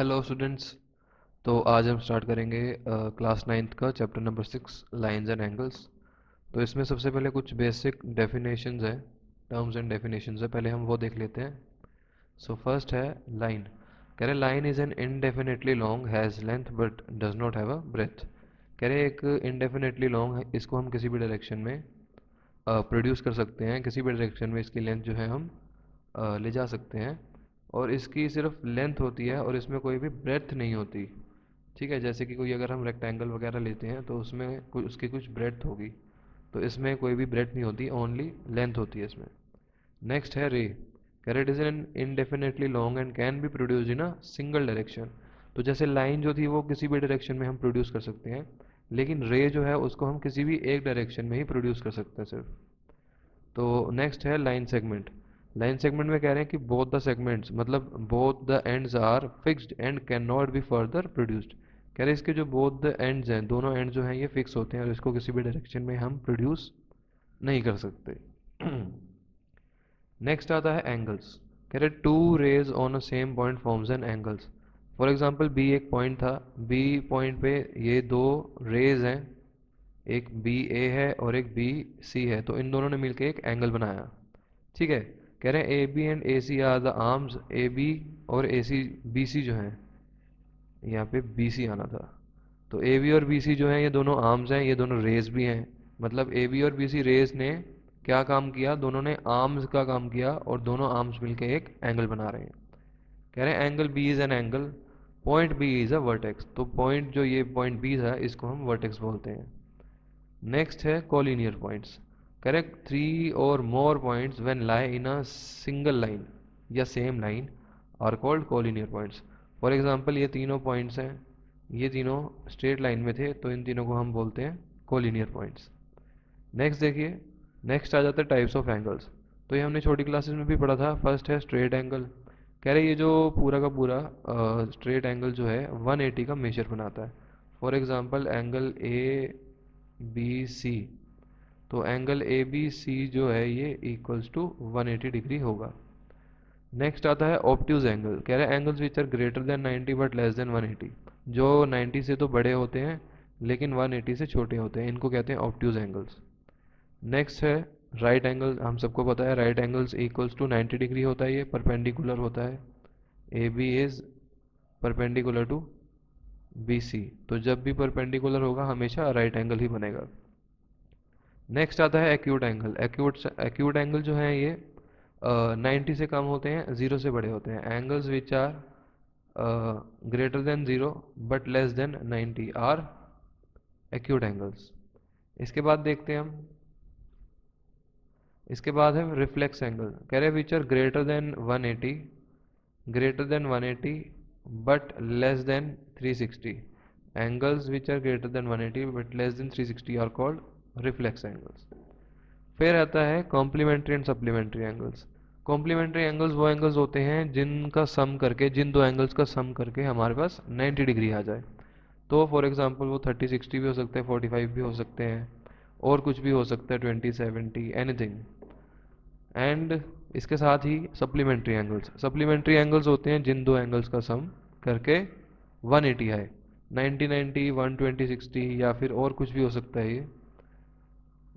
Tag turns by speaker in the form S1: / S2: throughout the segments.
S1: Hello students. तो आज हम स्टार्ट करेंगे क्लास नाइन्थ का chapter number 6 lines and angles. तो इसमें सबसे पहले कुछ बेसिक डेफिनेशंस हैं, टर्म्स एंड डेफिनेशंस है, पहले हम वो देख लेते हैं। सो फर्स्ट है लाइन। कह रहे line is an indefinitely long has length but does not have a breadth. कह रहे एक इनडेफिनेटली लॉन्ग है, इसको हम किसी भी डायरेक्शन में प्रोड्यूस कर सकते हैं, किसी भी डायरेक्शन में इसकी लेंथ जो है हम ले जा सकते हैं, और इसकी सिर्फ लेंथ होती है और इसमें कोई भी ब्रेथ नहीं होती। ठीक है, जैसे कि कोई अगर हम रेक्टेंगल वगैरह लेते हैं तो उसमें कोई उसकी कुछ ब्रेथ होगी, तो इसमें कोई भी ब्रेथ नहीं होती, ओनली लेंथ होती है इसमें। नेक्स्ट है ray. Caret is an indefinitely long and can be produce in a single direction. तो जैसे लाइन जो थी वो किसी भी डायरेक्शन में हम प्रोड्यूस कर सकते हैं, लेकिन रे जो है उसको हम किसी भी एक डायरेक्शन में ही प्रोड्यूस कर सकते हैं सिर्फ। तो नेक्स्ट है लाइन सेगमेंट। लाइन सेगमेंट में कह रहे हैं कि बोथ द सेगमेंट्स मतलब both the ends are fixed and can not be further produced. कह रहे हैं इसके जो बोथ द एंड्स हैं, दोनों एंड जो हैं ये फिक्स होते हैं और इसको किसी भी डायरेक्शन में हम प्रोड्यूस नहीं कर सकते। नेक्स्ट आता है एंगल्स। कह रहे two rays on a same point forms an angles. For example B एक पॉइंट था, बी पॉइंट पे ये दो रेज हैं, एक बी ए है और एक बी सी है, तो इन दोनों ने मिलकर एक एंगल बनाया। ठीक है, कह रहे हैं A B and A C are the arms. A B और ए सी बी सी जो हैं, यहाँ पे बी सी आना था, तो ए बी और बी सी जो हैं ये दोनों आर्म्स हैं, ये दोनों रेज भी हैं। मतलब ए बी और बी सी रेज ने क्या काम किया, दोनों ने आर्म्स का काम किया और दोनों आर्म्स मिलकर एक एंगल बना रहे हैं। कह रहे हैं angle B is an angle, point B is a vertex. तो पॉइंट जो ये पॉइंट बी है इसको हम वर्टेक्स बोलते हैं। नेक्स्ट है कोलिनियर पॉइंट्स। करेक्ट थ्री और more points when lie in a single line या same line are called collinear points. For example ये तीनों पॉइंट्स हैं, ये तीनों स्ट्रेट लाइन में थे, तो इन तीनों को हम बोलते हैं कोलिनियर पॉइंट्स। नेक्स्ट देखिए, नेक्स्ट आ जाता है टाइप्स ऑफ एंगल्स। तो ये हमने छोटी क्लासेस में भी पढ़ा था। फर्स्ट है स्ट्रेट एंगल। कह रहे ये जो पूरा का पूरा स्ट्रेट एंगल जो है 180 का मेजर बनाता है। For example angle A B C, तो एंगल ए बी सी जो है ये इक्वल्स टू 180 डिग्री होगा। नेक्स्ट आता है ऑब्ट्यूज एंगल। कह रहे हैं angles which are greater than 90 but less than 180। जो 90 से तो बड़े होते हैं लेकिन 180 से छोटे होते हैं, इनको कहते हैं ऑब्ट्यूज एंगल्स। नेक्स्ट है राइट एंगल। हम सबको पता है right angles equals to 90 degree होता है, ये परपेंडिकुलर होता है। A B is perpendicular to B C, तो जब भी परपेंडिकुलर होगा हमेशा राइट एंगल ही बनेगा। नेक्स्ट आता है एक्यूट एंगल। एक्यूट एंगल जो है ये 90 से कम होते हैं, ज़ीरो से बड़े होते हैं। Angles which are greater than zero but less than 90 are acute angles. इसके बाद देखते हैं हम, इसके बाद है रिफ्लेक्स एंगल। कह रहे हैं which are greater than 180, greater than 180 but less than 360। Angles which are greater than 180 but less than 360 are called reflex angles. फिर आता है complementary and supplementary angles. Complementary angles वो एंगल्स होते हैं जिनका सम करके, जिन दो एंगल्स का सम करके हमारे पास 90 डिग्री आ जाए। तो फॉर एग्जांपल वो 30-60 भी हो सकते हैं, 45 भी हो सकते हैं, और कुछ भी हो सकता है, 20-70, एनीथिंग। एंड इसके साथ ही सप्लीमेंट्री एंगल्स। सप्लीमेंट्री एंगल्स होते हैं जिन दो एंगल्स का सम करके 180 आए, 90-90, 120-60 या फिर और कुछ भी हो सकता है ये,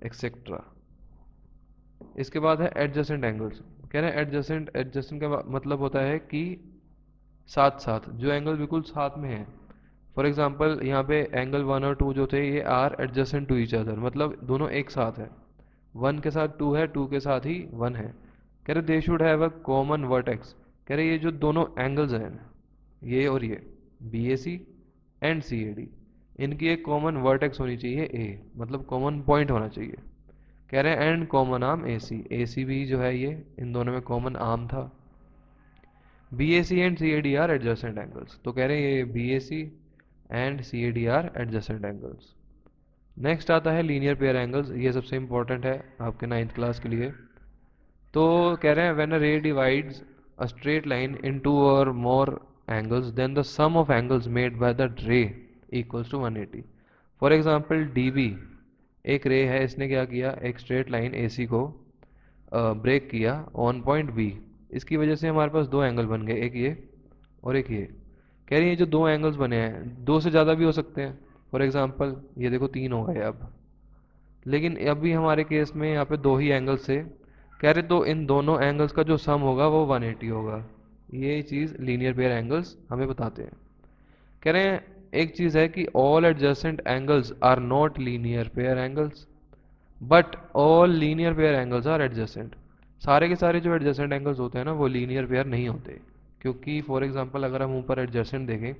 S1: एक्सेट्रा। इसके बाद है एडजेसेंट एंगल्स। कह रहे हैं एडजेसेंट, एडजेसेंट का मतलब होता है कि साथ साथ, जो एंगल बिल्कुल साथ में है। फॉर एग्जांपल यहाँ पे एंगल 1 और 2 जो थे ये are adjacent to each other, मतलब दोनों एक साथ है। 1 के साथ 2 है, 2 के साथ ही 1 है। कह रहे they should have a common vertex. कह रहे ये जो दोनों एंगल्स हैं, ये और ये B A C and C A D, इनकी एक कॉमन वर्टेक्स होनी चाहिए ए, मतलब कॉमन पॉइंट होना चाहिए। कह रहे हैं and common arm A C. A C भी जो है ये इन दोनों में कॉमन आर्म था। B A C and C A D are adjacent angles. तो कह रहे हैं ये B A C and C A D are adjacent angles. Next आता है लीनियर पेयर एंगल्स। ये सबसे इंपॉर्टेंट है आपके 9th क्लास के लिए। तो कह रहे हैं when a ray divides a straight line in two और more angles then the sum of angles made by the ray equals to 180। For example D B एक रे है, इसने क्या किया, एक स्ट्रेट लाइन ए सी को ब्रेक किया ऑन पॉइंट बी। इसकी वजह से हमारे पास दो एंगल बन गए, एक ये और एक ये। कह रही है जो दो एंगल्स बने हैं, दो से ज़्यादा भी हो सकते हैं। फॉर एग्जांपल ये देखो 3 हो गए अब, लेकिन अभी हमारे केस में यहाँ पे दो ही एंगल्स थे। कह रहे तो इन दोनों एंगल्स का जो सम होगा वो 180 होगा। ये चीज़ लीनियर पेयर एंगल्स हमें बताते हैं। कह रहे हैं एक चीज़ है कि all adjacent angles are not linear pair angles but all linear pair angles are adjacent. सारे के सारे जो एडजेसेंट एंगल्स होते हैं ना वो लीनियर पेयर नहीं होते, क्योंकि फॉर एग्जांपल अगर हम ऊपर एडजेसेंट देखें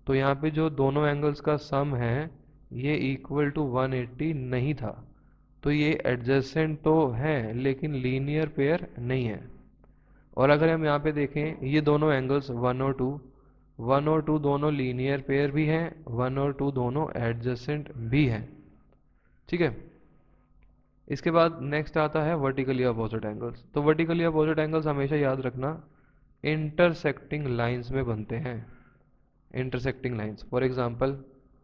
S1: तो यहाँ पे जो दोनों एंगल्स का सम है ये इक्वल टू 180 नहीं था। तो ये एडजेसेंट तो है लेकिन लीनियर पेयर नहीं है। और अगर हम यहाँ पे देखें ये दोनों एंगल्स वन और टू दोनों लीनियर पेयर भी हैं, वन और टू दोनों एडजेसेंट भी हैं। ठीक है। इसके बाद नेक्स्ट आता है वर्टिकली अपोजिट एंगल्स। तो वर्टिकली अपोजिट एंगल्स हमेशा याद रखना इंटरसेक्टिंग लाइंस में बनते हैं। Intersecting lines for example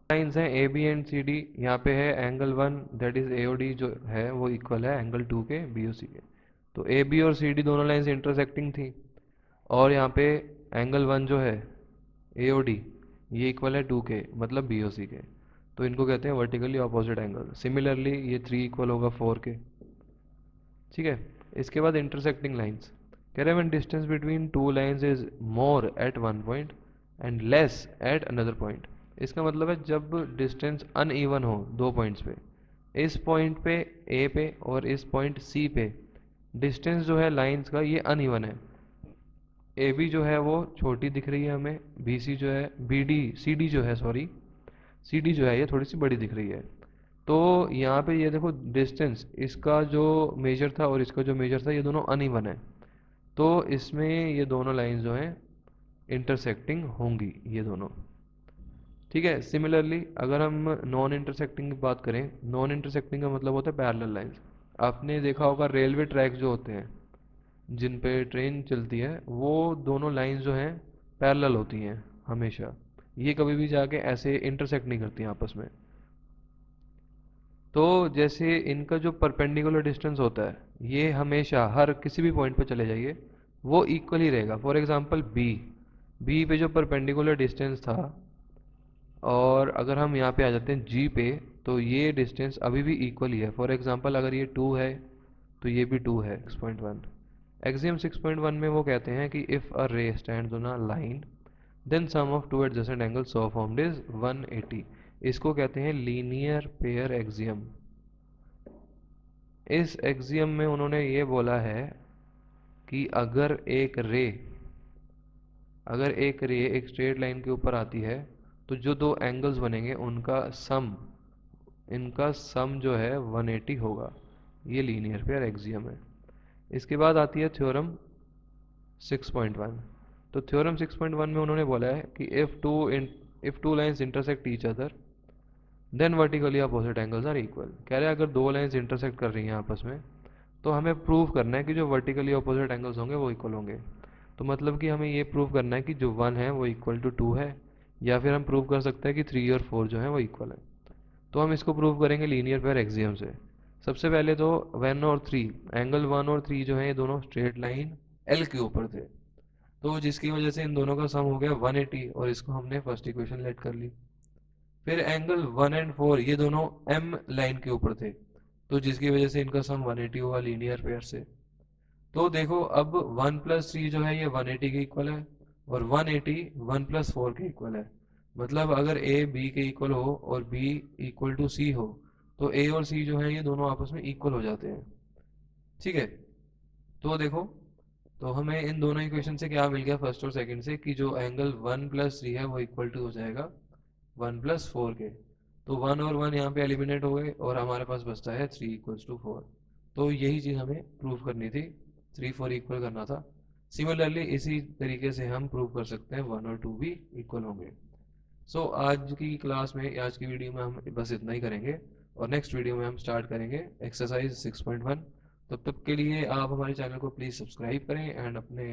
S1: lines हैं A B and C D. यहाँ पे है angle 1 that is A O D जो है वो इक्वल है एंगल 2 के बी ओ सी के। तो ए बी और सी डी दोनों लाइंस इंटरसेक्टिंग थी, और यहाँ पे एंगल 1 जो है ए ओ डी ये इक्वल है 2 के मतलब बी ओ सी के। तो इनको कहते हैं वर्टिकली अपोजिट एंगल। सिमिलरली ये 3 इक्वल होगा 4 के। ठीक है। इसके बाद इंटरसेक्टिंग लाइंस कह रहे हैं when distance between two lines is more at one point and less at another point. इसका मतलब है जब डिस्टेंस अनइवन हो दो पॉइंट्स पे, इस पॉइंट पे ए पे और इस पॉइंट सी पे डिस्टेंस जो है लाइंस का ये अनइवन है। ए बी जो है वो छोटी दिख रही है हमें, बी सी जो है बी डी सी डी जो है सॉरी सी डी जो है ये थोड़ी सी बड़ी दिख रही है। तो यहाँ पे ये देखो डिस्टेंस इसका जो मेजर था और इसका जो मेजर था ये दोनों अनइवन है। तो इसमें ये दोनों लाइंस जो हैं इंटरसेक्टिंग होंगी ये दोनों। ठीक है। सिमिलरली अगर हम नॉन इंटरसेक्टिंग की बात करें, नॉन इंटरसेक्टिंग का मतलब होता है पैरेलल लाइंस। आपने देखा होगा रेलवे ट्रैक जो होते हैं जिन पे ट्रेन चलती है वो दोनों लाइंस जो हैं पैरेलल होती हैं हमेशा। ये कभी भी जाके ऐसे इंटरसेक्ट नहीं करती आपस में। तो जैसे इनका जो परपेंडिकुलर डिस्टेंस होता है ये हमेशा हर किसी भी पॉइंट पे चले जाइए वो इक्वल ही रहेगा। फॉर एग्जांपल बी बी पे जो परपेंडिकुलर डिस्टेंस था, और अगर हम यहाँ पे आ जाते हैं जी पे तो ये डिस्टेंस अभी भी इक्वल ही है। फॉर एग्जांपल अगर ये 2 है तो ये भी 2 है 6.1। एक्सियम 6.1 में वो कहते हैं कि if a ray stands on a line then sum of two adjacent angles so formed is 180। इसको कहते हैं लीनियर पेयर एक्सियम। इस एक्सियम में उन्होंने ये बोला है कि अगर एक रे एक स्ट्रेट लाइन के ऊपर आती है तो जो दो एंगल्स बनेंगे इनका सम जो है 180 होगा। ये लीनियर पेयर एक्सियम है। इसके बाद आती है थ्योरम 6.1। तो थ्योरम 6.1 में उन्होंने बोला है कि if two lines intersect each other then vertically opposite angles are equal. कह रहे हैं अगर दो लाइंस इंटरसेक्ट कर रही हैं आपस में तो हमें प्रूव करना है कि जो वर्टिकली अपोजिट एंगल्स होंगे वो इक्वल होंगे। तो मतलब कि हमें ये प्रूव करना है कि जो 1 है वो इक्वल टू 2 है, या फिर हम प्रूव कर सकते हैं कि 3 और 4 जो है वो इक्वल है। तो हम इसको प्रूव करेंगे लीनियर पेयर एक्सियम से। सबसे पहले तो 1 और 3 एंगल 1 और 3 जो है ये दोनों स्ट्रेट लाइन एल के ऊपर थे, तो जिसकी वजह से इन दोनों का सम हो गया 180 और इसको हमने फर्स्ट इक्वेशन लेट कर ली। फिर एंगल 1 एंड 4 ये दोनों एम लाइन के ऊपर थे, तो जिसकी वजह से इनका सम 180 हुआ लीनियर पेयर से। तो देखो अब 1 प्लस 3 जो है ये 180 के इक्वल है, और 180 1 प्लस 4 के इक्वल है। मतलब अगर ए बी के इक्वल हो और बी इक्वल टू सी हो तो ए और सी जो है ये दोनों आपस में इक्वल हो जाते हैं। ठीक है। तो देखो, तो हमें इन दोनों इक्वेशन से क्या मिल गया फर्स्ट और सेकंड से, कि जो एंगल 1 प्लस 3 है वो इक्वल टू हो जाएगा 1 प्लस 4 के। तो 1 और 1 यहाँ पे एलिमिनेट हो गए और हमारे पास बचता है 3 इक्वल्स टू 4। तो यही चीज़ हमें प्रूव करनी थी, 3 4 इक्वल करना था। सिमिलरली इसी तरीके से हम प्रूव कर सकते हैं 1 और 2 भी इक्वल होंगे। सो आज की क्लास में, आज की वीडियो में हम बस इतना ही करेंगे, और नेक्स्ट वीडियो में हम स्टार्ट करेंगे एक्सरसाइज 6.1। तब तक के लिए आप हमारे चैनल को प्लीज़ सब्सक्राइब करें एंड अपने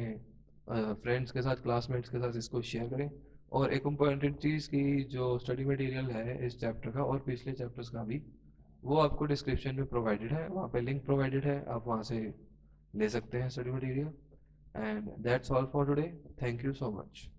S1: फ्रेंड्स के साथ, क्लासमेट्स के साथ इसको शेयर करें। और एक इम्पॉर्टेंट चीज़ की जो स्टडी मटेरियल है इस चैप्टर का और पिछले चैप्टर्स का भी, वो आपको डिस्क्रिप्शन में प्रोवाइडेड है, वहाँ पे लिंक प्रोवाइडेड है, आप वहाँ से ले सकते हैं study material. And that's all for today. Thank you so much.